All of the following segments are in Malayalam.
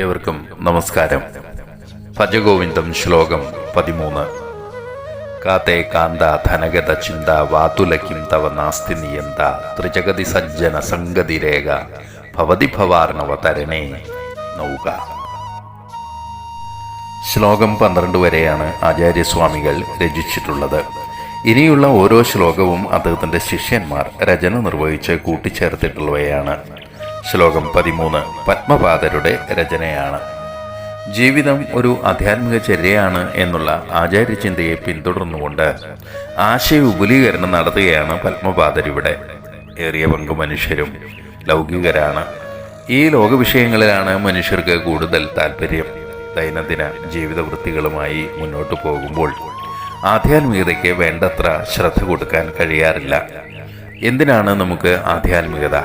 ഏവർക്കും നമസ്കാരം. ഭജഗോവിന്ദം ശ്ലോകം 13. കാതേ കാന്ത ധനഗത ചിന്ത വാതുലക്കിം തവ നാസ്തി നിയന്ത ത്രിജഗതി സജ്ജന സംഗതിരേഖ ഭവതി ഭവാർണവതരണേ നൗക. ശ്ലോകം 12 വരെയാണ് ആചാര്യസ്വാമികൾ രചിച്ചിട്ടുള്ളത്. ഇനിയുള്ള ഓരോ ശ്ലോകവും അദ്ദേഹത്തിൻ്റെ ശിഷ്യന്മാർ രചന നിർവഹിച്ച് കൂട്ടിച്ചേർത്തിട്ടുള്ളവയാണ്. ശ്ലോകം 13 പത്മപാദരുടെ രചനയാണ്. ജീവിതം ഒരു ആധ്യാത്മിക ചര്യയാണ് എന്നുള്ള ആചാര്യചിന്തയെ പിന്തുടർന്നുകൊണ്ട് ആശയ വിപുലീകരണം നടത്തുകയാണ് പത്മപാദരിവിടെ. ഏറിയ പങ്ക് മനുഷ്യരും ലൗകികരാണ്. ഈ ലോകവിഷയങ്ങളിലാണ് മനുഷ്യർക്ക് കൂടുതൽ താല്പര്യം. ദൈനംദിന ജീവിത വൃത്തികളുമായി മുന്നോട്ട് പോകുമ്പോൾ ആധ്യാത്മികതയ്ക്ക് വേണ്ടത്ര ശ്രദ്ധ കൊടുക്കാൻ കഴിയാറില്ല. എന്തിനാണ് നമുക്ക് ആധ്യാത്മികത?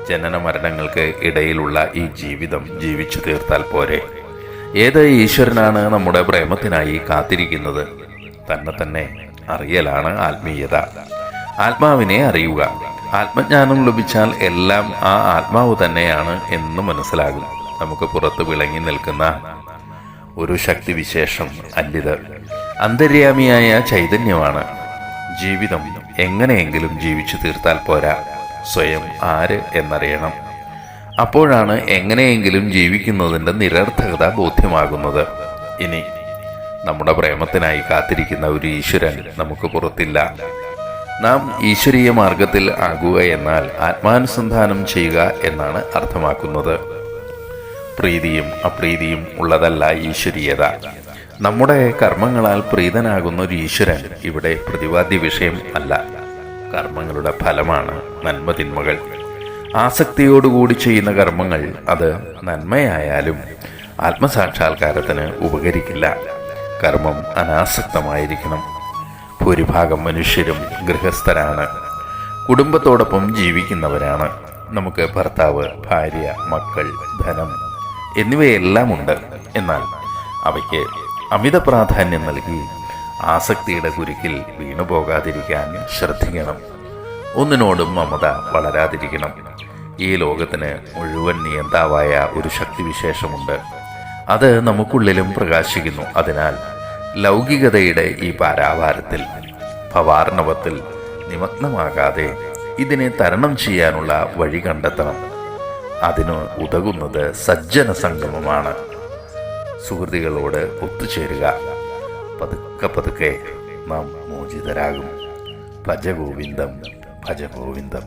ജനന മരണങ്ങൾക്ക് ഇടയിലുള്ള ഈ ജീവിതം ജീവിച്ചു തീർത്താൽ പോരെ? ഏത് ഈശ്വരനാണ് നമ്മുടെ പ്രേമത്തിനായി കാത്തിരിക്കുന്നത്? തന്നെ അറിയലാണ് ആത്മീയത. ആത്മാവിനെ അറിയുക. ആത്മജ്ഞാനം ലഭിച്ചാൽ എല്ലാം ആ ആത്മാവ് തന്നെയാണ് എന്ന് മനസ്സിലാകും. നമുക്ക് പുറത്ത് വിളങ്ങി നിൽക്കുന്ന ഒരു ശക്തിവിശേഷം അല്ലിത്. അന്തര്യാമിയായ ചൈതന്യമാണ്. ജീവിതം എങ്ങനെയെങ്കിലും ജീവിച്ചു തീർത്താൽ പോരാ, സ്വയം ആര് എന്നറിയണം. അപ്പോഴാണ് എങ്ങനെയെങ്കിലും ജീവിക്കുന്നതിൻ്റെ നിരർത്ഥകത ബോധ്യമാകുന്നത്. ഇനി നമ്മുടെ പ്രേമത്തിനായി കാത്തിരിക്കുന്ന ഒരു ഈശ്വരൻ നമുക്ക് പുറത്തില്ല. നാം ഈശ്വരീയ മാർഗത്തിൽ ആകുക എന്നാൽ ആത്മാനുസന്ധാനം ചെയ്യുക എന്നാണ് അർത്ഥമാക്കുന്നത്. പ്രീതിയും അപ്രീതിയും ഉള്ളതല്ല ഈശ്വരീയത. നമ്മുടെ കർമ്മങ്ങളാൽ പ്രീതനാകുന്ന ഒരു ഈശ്വരൻ ഇവിടെ പ്രതിപാദ്യ വിഷയം അല്ല. കർമ്മങ്ങളുടെ ഫലമാണ് നന്മതിന്മകൾ. ആസക്തിയോടുകൂടി ചെയ്യുന്ന കർമ്മങ്ങൾ അത് നന്മയായാലും ആത്മസാക്ഷാത്കാരത്തിന് ഉപകരിക്കില്ല. കർമ്മം അനാസക്തമായിരിക്കണം. ഭൂരിഭാഗം മനുഷ്യരും ഗൃഹസ്ഥരാണ്, കുടുംബത്തോടൊപ്പം ജീവിക്കുന്നവരാണ്. നമുക്ക് ഭർത്താവ്, ഭാര്യ, മക്കൾ, ധനം എന്നിവയെല്ലാം ഉണ്ട്. എന്നാൽ അവയ്ക്ക് അമിത പ്രാധാന്യം നൽകി ആസക്തിയുടെ കുരുക്കിൽ വീണുപോകാതിരിക്കാൻ ശ്രദ്ധിക്കണം. ഒന്നിനോടും മമത വളരാതിരിക്കണം. ഈ ലോകത്തിന് മുഴുവൻ നിയന്താവായ ഒരു ശക്തിവിശേഷമുണ്ട്. അത് നമുക്കുള്ളിലും പ്രകാശിക്കുന്നു. അതിനാൽ ലൗകികതയുടെ ഈ പാരാവാരത്തിൽ, ഭവാർണവത്തിൽ നിമഗ്നമാകാതെ ഇതിനെ തരണം ചെയ്യാനുള്ള വഴി കണ്ടെത്തണം. അതിന് ഉതകുന്നത് സജ്ജന സംഗമമാണ്. സുഹൃത്തുക്കളോട് ഒത്തുചേരുക. പതുക്കെ നാം മോചിതരാകും. ഭജഗോവിന്ദം ഭജഗോവിന്ദം.